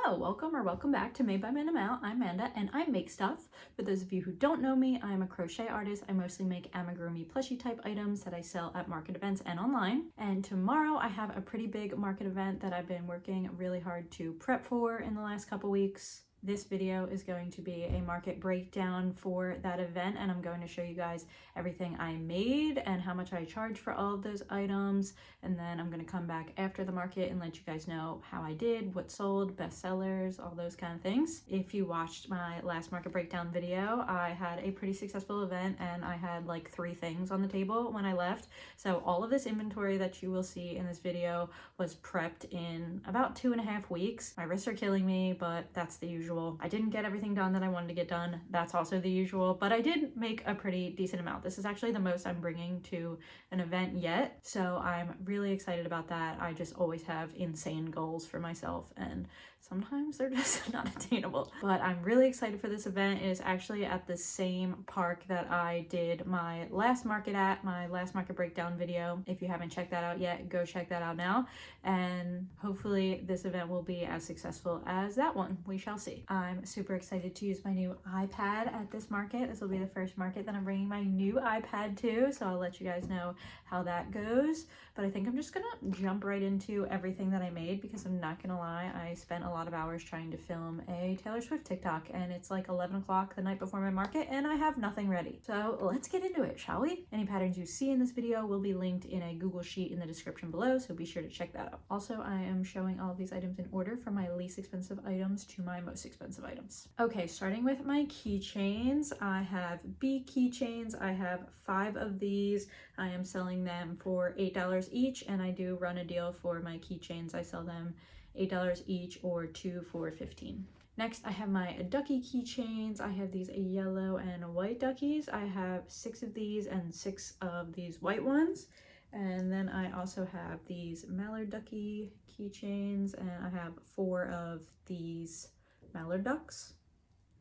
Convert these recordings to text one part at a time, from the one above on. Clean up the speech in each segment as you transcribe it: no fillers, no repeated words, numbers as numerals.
Hello, welcome back to Made by Minimal. I'm Amanda and I make stuff. For those of you who don't know me, I'm a crochet artist. I mostly make amigurumi plushie type items that I sell at market events and online. And tomorrow I have a pretty big market event that I've been working really hard to prep for in the last couple weeks. This video is going to be a market breakdown for that event, and I'm going to show you guys everything I made and how much I charge for all of those items. And then I'm going to come back after the market and let you guys know how I did, what sold, best sellers, all those kind of things. If you watched my last market breakdown video, I had a pretty successful event and I had like 3 things on the table when I left. So all of this inventory that you will see in this video was prepped in about 2.5 weeks. My wrists are killing me, but that's the usual. I didn't get everything done that I wanted to get done. That's also the usual, but I did make a pretty decent amount. This is actually the most I'm bringing to an event yet, so I'm really excited about that. I just always have insane goals for myself, and sometimes they're just not attainable. But I'm really excited for this event. It is actually at the same park that I did my last market at, my last market breakdown video. If you haven't checked that out yet, go check that out now. And hopefully this event will be as successful as that one. We shall see. I'm super excited to use my new iPad at this market. This will be the first market that I'm bringing my new iPad to, so I'll let you guys know how that goes. But I think I'm just gonna jump right into everything that I made, because I'm not gonna lie, I spent a lot of hours trying to film a Taylor Swift TikTok, and it's like 11 o'clock the night before my market and I have nothing ready. So let's get into it, shall we? Any patterns you see in this video will be linked in a Google Sheet in the description below, so be sure to check that out. Also, I am showing all of these items in order from my least expensive items to my most expensive items. Okay, starting with my keychains, I have bee keychains. I have 5 of these. I am selling them for $8 each, and I do run a deal for my keychains. I sell them $8 each or 2 for $15. Next, I have my ducky keychains. I have these yellow and white duckies. I have 6 of these and 6 of these white ones. And then I also have these mallard ducky keychains, and I have 4 of these mallard ducks.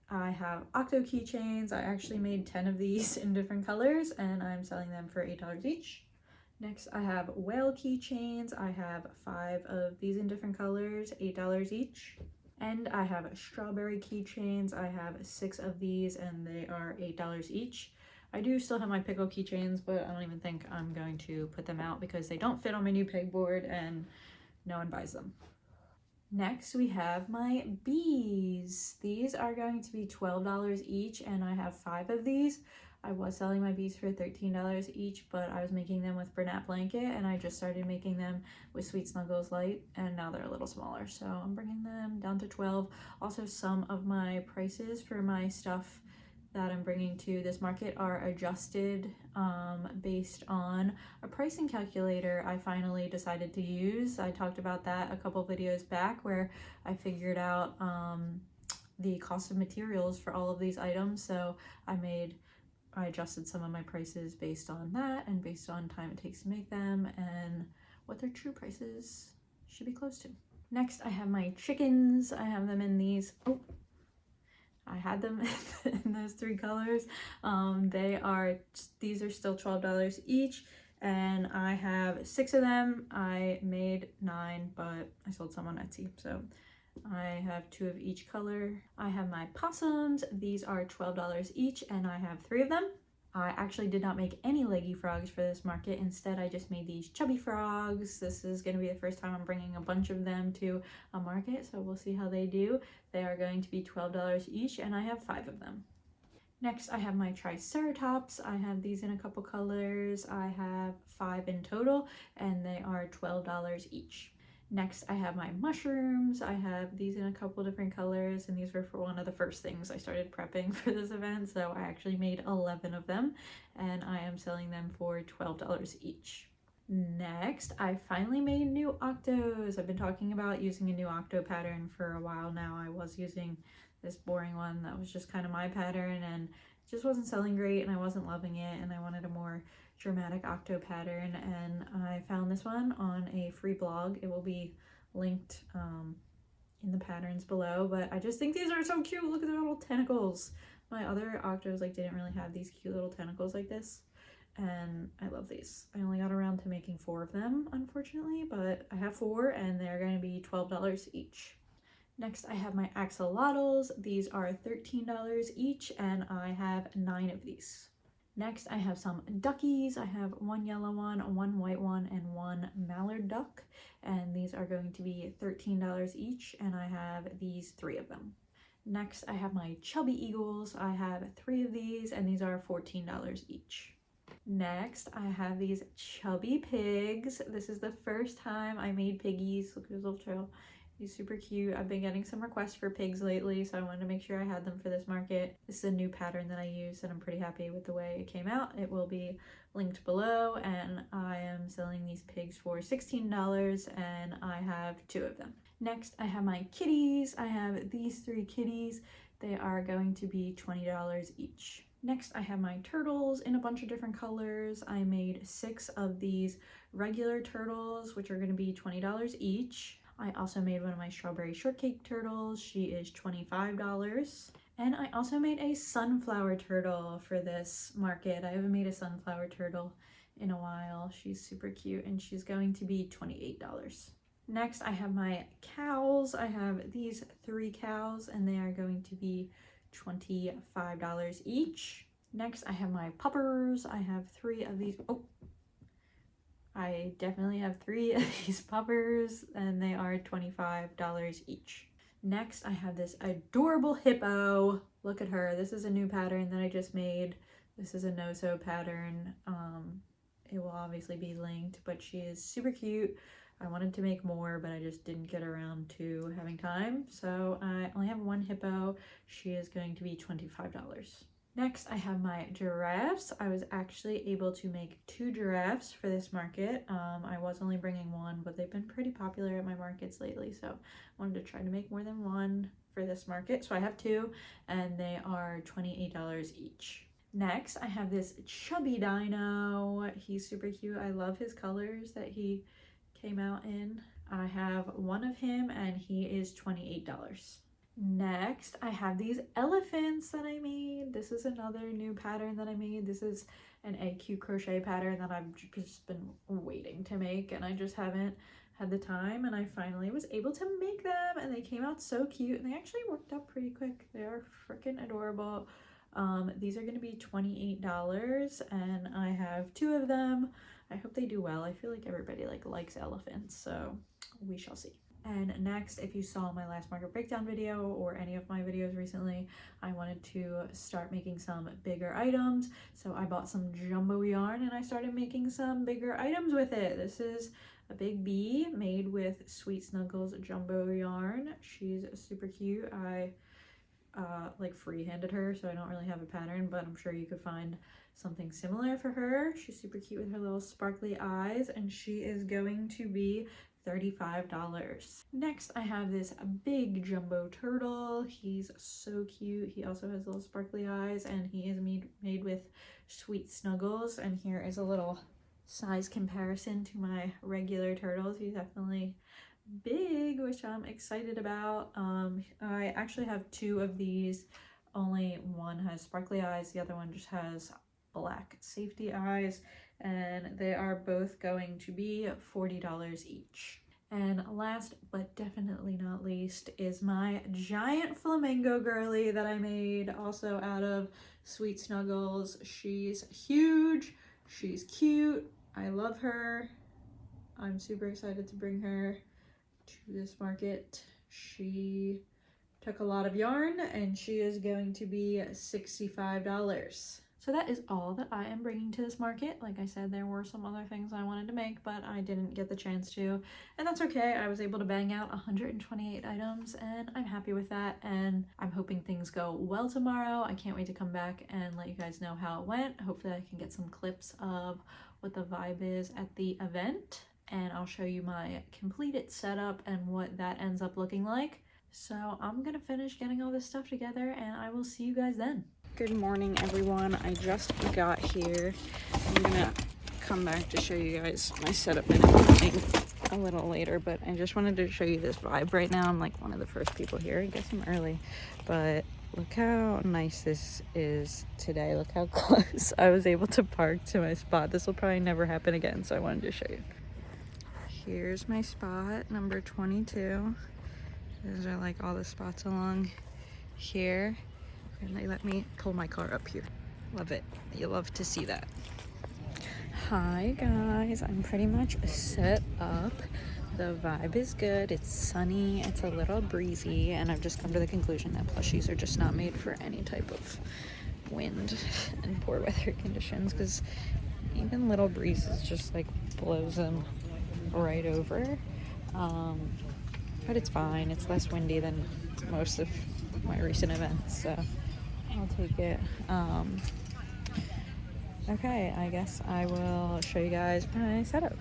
I have octo keychains. I actually made 10 of these in different colors, and I'm selling them for $8 each. Next, I have whale keychains. I have 5 of these in different colors, $8 each. And I have strawberry keychains. I have 6 of these, and they are $8 each. I do still have my pickle keychains, but I don't even think I'm going to put them out because they don't fit on my new pegboard and no one buys them. Next, we have my bees. These are going to be $12 each, and I have 5 of these. I was selling my bees for $13 each, but I was making them with Bernat Blanket, and I just started making them with Sweet Snuggles Light, and now they're a little smaller, so I'm bringing them down to 12. Also, some of my prices for my stuff that I'm bringing to this market are adjusted based on a pricing calculator I finally decided to use. I talked about that a couple videos back, where I figured out the cost of materials for all of these items. So I adjusted some of my prices based on that, and based on time it takes to make them and what their true prices should be close to. Next, I have my chickens. I have them in these, I had them in those 3 colors. These are still $12 each, and I have 6 of them. I made 9, but I sold some on Etsy, so I have 2 of each color. I have my possums. These are $12 each, and I have 3 of them. I actually did not make any leggy frogs for this market. Instead, I just made these chubby frogs. This is going to be the first time I'm bringing a bunch of them to a market, so we'll see how they do. They are going to be $12 each, and I have 5 of them. Next, I have my Triceratops. I have these in a couple colors. I have 5 in total, and they are $12 each. Next, I have my mushrooms. I have these in a couple different colors, and these were for one of the first things I started prepping for this event, so I actually made 11 of them, and I am selling them for $12 each. Next, I finally made new octos. I've been talking about using a new octo pattern for a while now. I was using this boring one that was just kind of my pattern, and it just wasn't selling great, and I wasn't loving it, and I wanted a more dramatic octo pattern, and I found this one on a free blog. It will be linked in the patterns below, but I just think these are so cute. Look at their little tentacles. My other octos didn't really have these cute little tentacles like this, and I love these. I only got around to making 4 of them, unfortunately, but I have 4, and they're going to be $12 each. Next, I have my axolotls. These are $13 each, and I have 9 of these. Next, I have some duckies. I have one yellow one white one, and one mallard duck. And these are going to be $13 each, and I have these 3 of them. Next, I have my chubby eagles. I have 3 of these, and these are $14 each. Next, I have these chubby pigs. This is the first time I made piggies. Look at his little trail. He's super cute. I've been getting some requests for pigs lately, so I wanted to make sure I had them for this market. This is a new pattern that I use, and I'm pretty happy with the way it came out. It will be linked below, and I am selling these pigs for $16, and I have 2 of them. Next, I have my kitties. I have these 3 kitties. They are going to be $20 each. Next, I have my turtles in a bunch of different colors. I made 6 of these regular turtles, which are going to be $20 each. I also made one of my strawberry shortcake turtles. She is $25. And I also made a sunflower turtle for this market. I haven't made a sunflower turtle in a while. She's super cute, and she's going to be $28. Next, I have my cows. I have these 3 cows, and they are going to be $25 each. Next, I have my puppers. I have 3 of these. I definitely have 3 of these puppers, and they are $25 each. Next, I have this adorable hippo. Look at her. This is a new pattern that I just made. This is a no-sew pattern. It will obviously be linked, but she is super cute. I wanted to make more, but I just didn't get around to having time. So I only have 1 hippo. She is going to be $25. Next, I have my giraffes. I was actually able to make 2 giraffes for this market. I was only bringing 1, but they've been pretty popular at my markets lately, so I wanted to try to make more than 1 for this market. So I have 2, and they are $28 each. Next, I have this chubby dino. He's super cute. I love his colors that he came out in. I have 1 of him, and he is $28. Next, I have these elephants that I made. This is another new pattern that I made. This is an AQ crochet pattern that I've just been waiting to make, and I just haven't had the time, and I finally was able to make them, and they came out so cute, and they actually worked out pretty quick. They are freaking adorable. These are going to be $28, and I have 2 of them. I hope they do well. I feel like everybody likes elephants, so we shall see. And next, if you saw my last market breakdown video or any of my videos recently, I wanted to start making some bigger items. So I bought some jumbo yarn, and I started making some bigger items with it. This is a big bee made with Sweet Snuggles jumbo yarn. She's super cute. I free-handed her, so I don't really have a pattern, but I'm sure you could find something similar for her. She's super cute with her little sparkly eyes, and she is going to be $35. Next, I have this big jumbo turtle. He's so cute. He also has little sparkly eyes, and he is made with Sweet Snuggles. And here is a little size comparison to my regular turtles. He's definitely big, which I'm excited about. I actually have 2 of these. Only one has sparkly eyes, the other one just has black safety eyes, and they are both going to be $40 each. And last but definitely not least is my giant flamingo girly that I made, also out of Sweet Snuggles. She's huge, she's cute, I love her. I'm super excited to bring her to this market. She took a lot of yarn, and she is going to be $65. So that is all that I am bringing to this market. Like I said, there were some other things I wanted to make, but I didn't get the chance to, and that's okay. I was able to bang out 128 items, and I'm happy with that, and I'm hoping things go well tomorrow. I can't wait to come back and let you guys know how it went. Hopefully I can get some clips of what the vibe is at the event, and I'll show you my completed setup and what that ends up looking like. So I'm gonna finish getting all this stuff together, and I will see you guys then. Good morning, everyone. I just got here. I'm gonna come back to show you guys my setup and everything a little later, but I just wanted to show you this vibe right now. I'm like one of the first people here. I guess I'm early, but look how nice this is today. Look how close I was able to park to my spot. This will probably never happen again, so I wanted to show you. Here's my spot, number 22. Those are like all the spots along here. And they let me pull my car up here. Love it. You love to see that. Hi guys, I'm pretty much set up. The vibe is good. It's sunny, it's a little breezy, and I've just come to the conclusion that plushies are just not made for any type of wind and poor weather conditions, because even little breezes just like blows them right over. But it's fine. It's less windy than most of my recent events, so I'll take it. Okay, I guess I will show you guys my setup.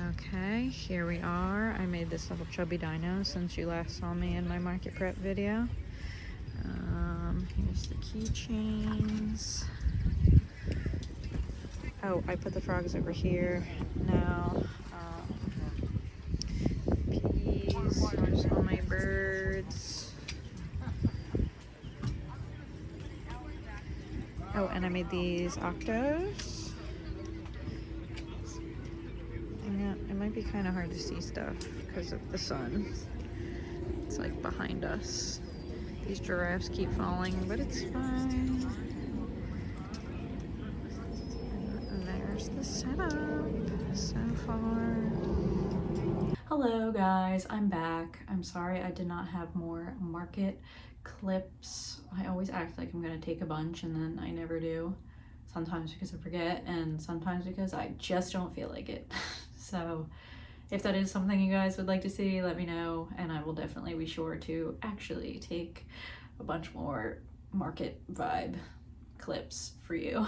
Okay, here we are. I made this little chubby dino since you last saw me in my market prep video. Here's the keychains. Oh, I put the frogs over here now. Peas, here's all my birds. Oh, and I made these octos. It might be kind of hard to see stuff because of the sun. It's like behind us. These giraffes keep falling, but it's fine. And there's the setup so far. Hello guys, I'm back. I'm sorry I did not have more market clips. I always act like I'm gonna take a bunch and then I never do. Sometimes because I forget and sometimes because I just don't feel like it. So if that is something you guys would like to see, let me know and I will definitely be sure to actually take a bunch more market vibe clips for you.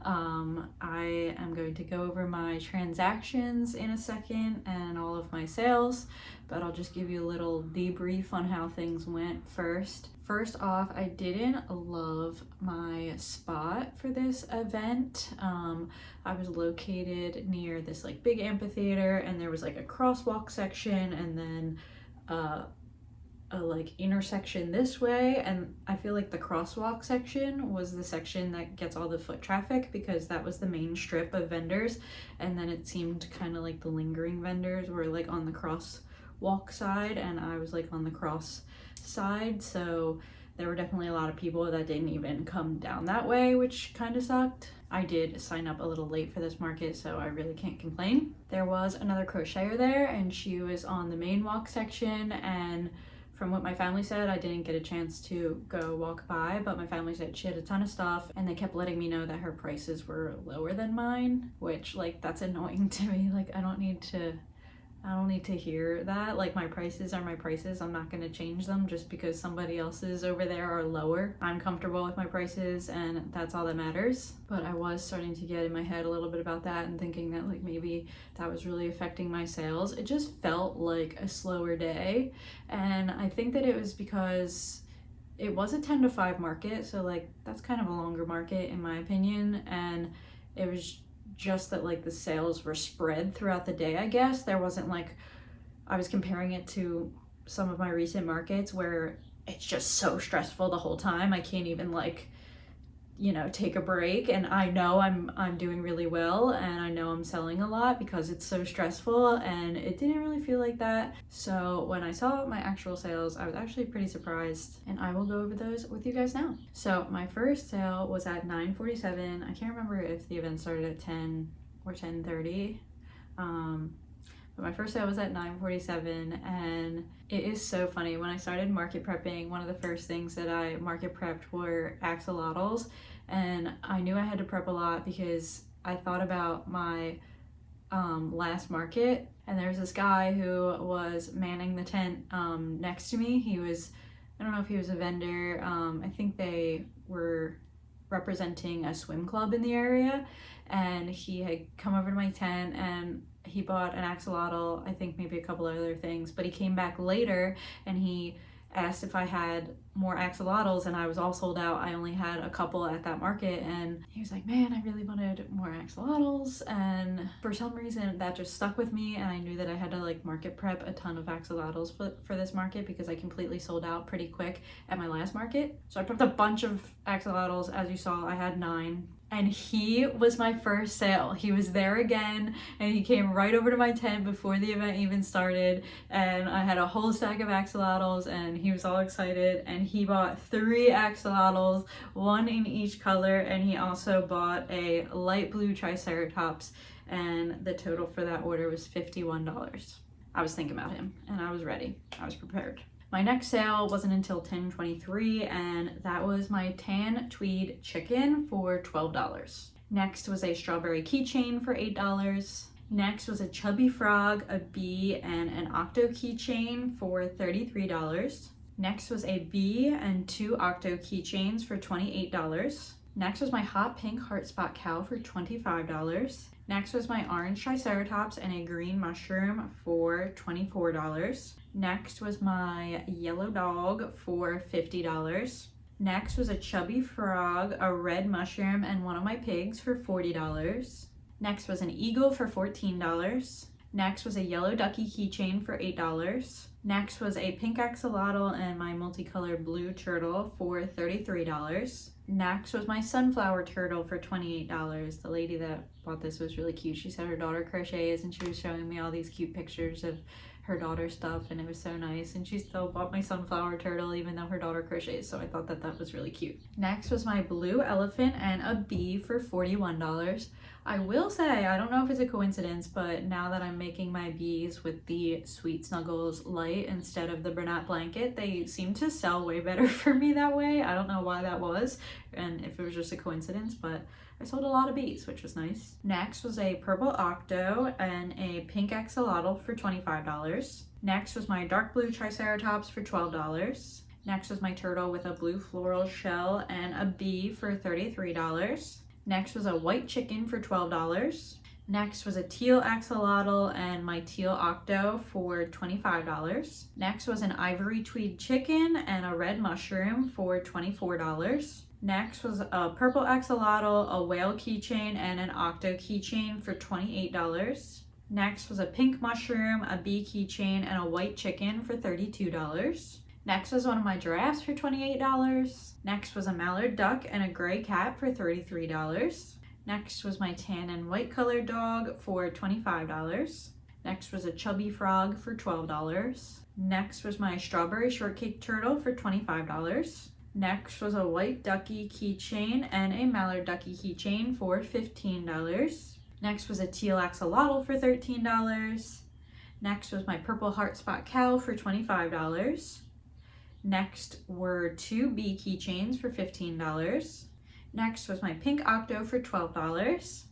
I am going to go over my transactions in a second and all of my sales, but I'll just give you a little debrief on how things went first. First off, I didn't love my spot for this event. I was located near this like big amphitheater and there was like a crosswalk section and then a like intersection this way, and I feel like the crosswalk section was the section that gets all the foot traffic because that was the main strip of vendors, and then it seemed kind of like the lingering vendors were like on the crosswalk side and I was like on the cross side, so there were definitely a lot of people that didn't even come down that way, which kind of sucked. I did sign up a little late for this market, so I really can't complain. There was another crocheter there and she was on the main walk section, and from what my family said, I didn't get a chance to go walk by, but my family said she had a ton of stuff and they kept letting me know that her prices were lower than mine, which like that's annoying to me. Like I don't need to hear that. Like my prices are my prices. I'm not going to change them just because somebody else's over there are lower. I'm comfortable with my prices and that's all that matters. But I was starting to get in my head a little bit about that and thinking that like maybe that was really affecting my sales. It just felt like a slower day, and I think that it was because it was a 10 to 5 market, so like that's kind of a longer market in my opinion, and it was just that like the sales were spread throughout the day. I guess there wasn't like, I was comparing it to some of my recent markets where it's just so stressful the whole time. I can't even like, you know, take a break, and I know I'm doing really well and I know I'm selling a lot because it's so stressful, and it didn't really feel like that. So when I saw my actual sales, I was actually pretty surprised, and I will go over those with you guys now. So my first sale was at 9:47. I can't remember if the event started at 10 or 10:30. But my first sale was at 9:47, and it is so funny. When I started market prepping, one of the first things that I market prepped were axolotls, and I knew I had to prep a lot because I thought about my last market, and there's this guy who was manning the tent next to me. He was, I don't know if he was a vendor, I think they were representing a swim club in the area, and he had come over to my tent and he bought an axolotl, I think maybe a couple other things, but he came back later and he asked if I had more axolotls, and I was all sold out. I only had a couple at that market, and he was like, man, I really wanted more axolotls, and for some reason that just stuck with me, and I knew that I had to like market prep a ton of axolotls for this market because I completely sold out pretty quick at my last market. So I prepped a bunch of axolotls. As you saw, I had 9, and he was my first sale. He was there again, and he came right over to my tent before the event even started, and I had a whole stack of axolotls, and he was all excited, and he bought 3 axolotls, 1 in each color, and he also bought a light blue triceratops, and the total for that order was $51. I was thinking about him, and I was ready. I was prepared. My next sale wasn't until 10/23, and that was my tan tweed chicken for $12. Next was a strawberry keychain for $8. Next was a chubby frog, a bee, and an octo keychain for $33. Next was a bee and 2 octo keychains for $28. Next was my hot pink heart spot cow for $25. Next was my orange triceratops and a green mushroom for $24. Next was my yellow dog for $50. Next was a chubby frog, a red mushroom, and 1 of my pigs for $40. Next was an eagle for $14. Next was a yellow ducky keychain for $8. Next was a pink axolotl and my multicolored blue turtle for $33. Next was my sunflower turtle for $28. The lady that bought this was really cute. She said her daughter crochets, and she was showing me all these cute pictures of her daughter's stuff, and it was so nice. And she still bought my sunflower turtle even though her daughter crochets, so I thought that that was really cute. Next was my blue elephant and a bee for $41. I will say, I don't know if it's a coincidence, but now that I'm making my bees with the Sweet Snuggles light instead of the Bernat blanket, they seem to sell way better for me that way. I don't know why that was, and if it was just a coincidence, but I sold a lot of bees, which was nice. Next was a purple octo and a pink axolotl for $25. Next was my dark blue triceratops for $12. Next was my turtle with a blue floral shell and a bee for $33. Next was a white chicken for $12. Next was a teal axolotl and my teal octo for $25. Next was an ivory tweed chicken and a red mushroom for $24. Next was a purple axolotl, a whale keychain, and an octo keychain for $28. Next was a pink mushroom, a bee keychain, and a white chicken for $32. Next was one of my giraffes for $28. Next was a mallard duck and a gray cat for $33. Next was my tan and white colored dog for $25. Next was a chubby frog for $12. Next was my strawberry shortcake turtle for $25. Next was a white ducky keychain and a mallard ducky keychain for $15. Next was a teal axolotl for $13. Next was my purple heart spot cow for $25. Next were 2 bee keychains for $15. Next was my pink octo for $12.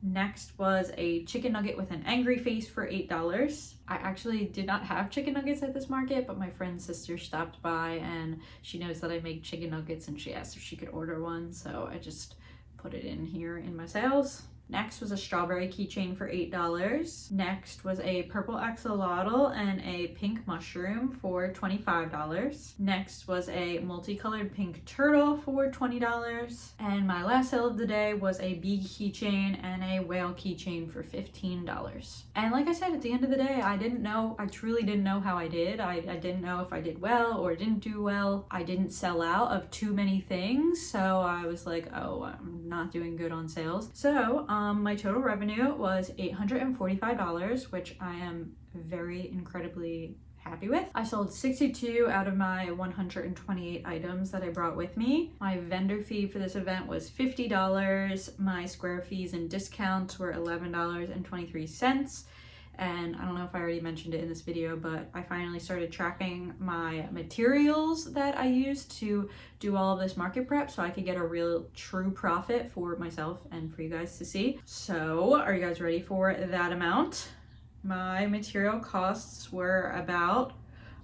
Next was a chicken nugget with an angry face for $8. I actually did not have chicken nuggets at this market, but my friend's sister stopped by and she knows that I make chicken nuggets and she asked if she could order one, so I just put it in here in my sales. Next was a strawberry keychain for $8. Next was a purple axolotl and a pink mushroom for $25. Next was a multicolored pink turtle for $20. And my last sale of the day was a bee keychain and a whale keychain for $15. And like I said, at the end of the day, I truly didn't know how I did. I didn't know if I did well or didn't do well. I didn't sell out of too many things, so I was like, oh, I'm not doing good on sales. So my total revenue was $845, which I am very incredibly happy with. I sold 62 out of my 128 items that I brought with me. My vendor fee for this event was $50. My square fees and discounts were $11.23. And I don't know if I already mentioned it in this video, but I finally started tracking my materials that I used to do all of this market prep so I could get a real true profit for myself and for you guys to see. So are you guys ready for that amount? My material costs were about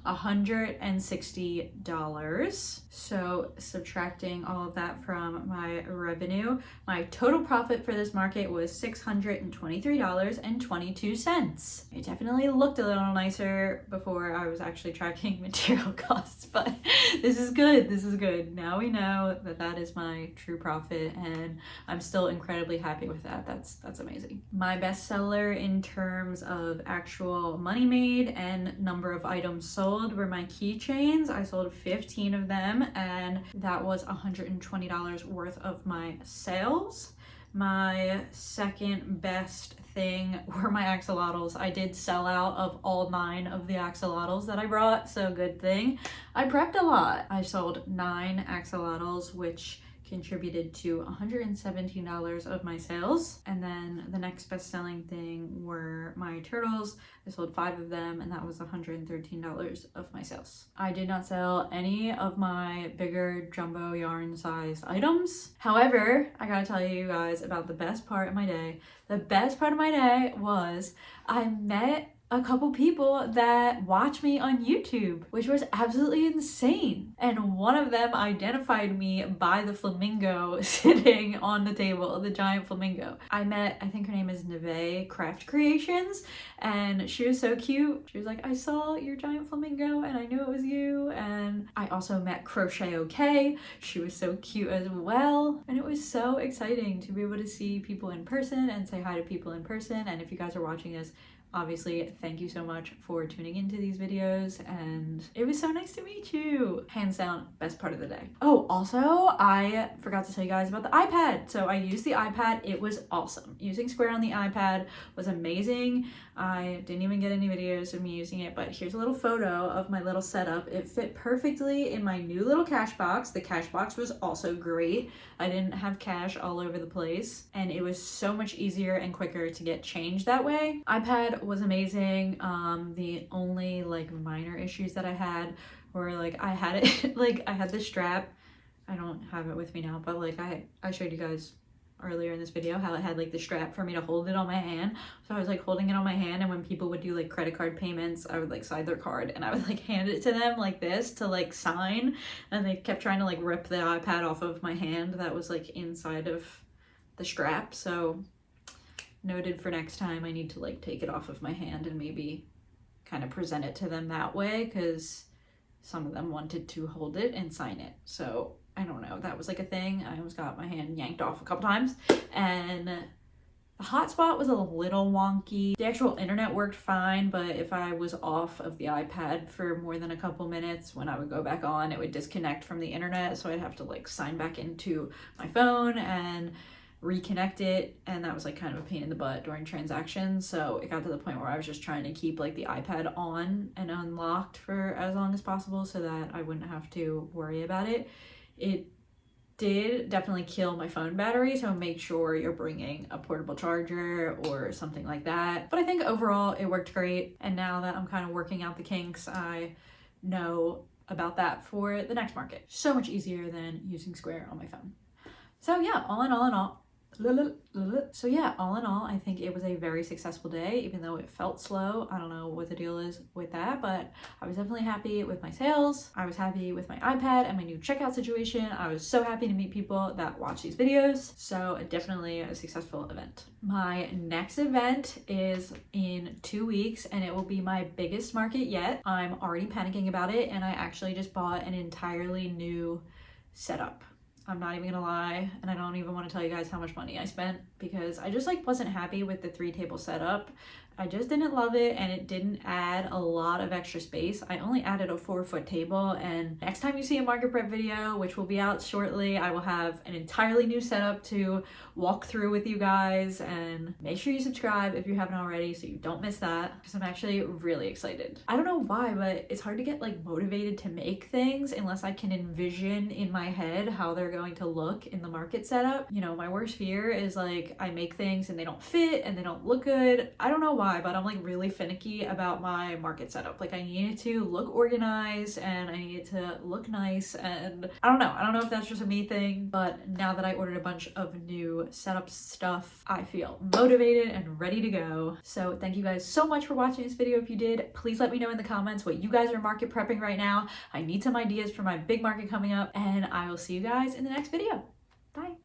$160. So subtracting all of that from my revenue, my total profit for this market was $623.22. It definitely looked a little nicer before I was actually tracking material costs, but this is good. This is good. Now we know that that is my true profit, and I'm still incredibly happy with that. That's amazing. My best seller in terms of actual money made and number of items sold sold were my keychains. I sold 15 of them, and that was $120 worth of my sales. My second best thing were my axolotls. I did sell out of all 9 of the axolotls that I brought, so good thing. I prepped a lot. I sold 9 axolotls, which contributed to $117 of my sales. And then the next best selling thing were my turtles. I sold 5 of them, and that was $113 of my sales. I did not sell any of my bigger jumbo yarn sized items. However, I gotta tell you guys about the best part of my day. The best part of my day was I met a couple people that watch me on YouTube, which was absolutely insane. And one of them identified me by the flamingo sitting on the table, the giant flamingo. I met, I think her name is Neve Craft Creations, and she was so cute. She was like, I saw your giant flamingo and I knew it was you. And I also met Crochet OK. She was so cute as well. And it was so exciting to be able to see people in person and say hi to people in person. And if you guys are watching this, obviously, thank you so much for tuning into these videos, and it was so nice to meet you. Hands down, best part of the day. Oh, also, I forgot to tell you guys about the iPad. So I used the iPad. It was awesome. Using Square on the iPad was amazing. I didn't even get any videos of me using it, but here's a little photo of my little setup. It fit perfectly in my new little cash box. The cash box was also great. I didn't have cash all over the place, and it was so much easier and quicker to get change that way. iPad was amazing. The only like minor issues that I had were like I had it like I had the strap. I don't have it with me now, but like I showed you guys earlier in this video how it had like the strap for me to hold it on my hand. So I was like holding it on my hand, and when people would do like credit card payments, I would like slide their card and I would like hand it to them like this to like sign, and they kept trying to like rip the iPad off of my hand that was like inside of the strap. So noted for next time, I need to like take it off of my hand and maybe kind of present it to them that way, because some of them wanted to hold it and sign it. So I don't know, that was like a thing. I almost got my hand yanked off a couple times, and the hotspot was a little wonky. The actual internet worked fine, but if I was off of the iPad for more than a couple minutes, when I would go back on, it would disconnect from the internet. So I'd have to like sign back into my phone and reconnect it, and that was like kind of a pain in the butt during transactions. So it got to the point where I was just trying to keep like the iPad on and unlocked for as long as possible so that I wouldn't have to worry about it. It did definitely kill my phone battery, so make sure you're bringing a portable charger or something like that. But I think overall it worked great, and now that I'm kind of working out the kinks, I know about that for the next market. So much easier than using Square on my phone. So yeah, all in all, I think it was a very successful day, even though it felt slow. I don't know what the deal is with that, but I was definitely happy with my sales. I was happy with my iPad and my new checkout situation. I was so happy to meet people that watch these videos. So definitely a successful event. My next event is in 2 weeks, and it will be my biggest market yet. I'm already panicking about it, and I actually just bought an entirely new setup. I'm not even gonna lie, and I don't even want to tell you guys how much money I spent, because I just like wasn't happy with the 3-table setup. I just didn't love it, and it didn't add a lot of extra space. I only added a 4-foot table, and next time you see a market prep video, which will be out shortly, I will have an entirely new setup to walk through with you guys. And make sure you subscribe if you haven't already so you don't miss that, because I'm actually really excited. I don't know why, but it's hard to get like motivated to make things unless I can envision in my head how they're going to look in the market setup. You know, my worst fear is like I make things and they don't fit and they don't look good. I don't know why, but I'm like really finicky about my market setup. Like I need it to look organized and I need it to look nice, and I don't know if that's just a me thing, but now that I ordered a bunch of new setup stuff, I feel motivated and ready to go. So thank you guys so much for watching this video. If you did, please let me know in the comments what you guys are market prepping right now. I need some ideas for my big market coming up, and I will see you guys in the next video. Bye.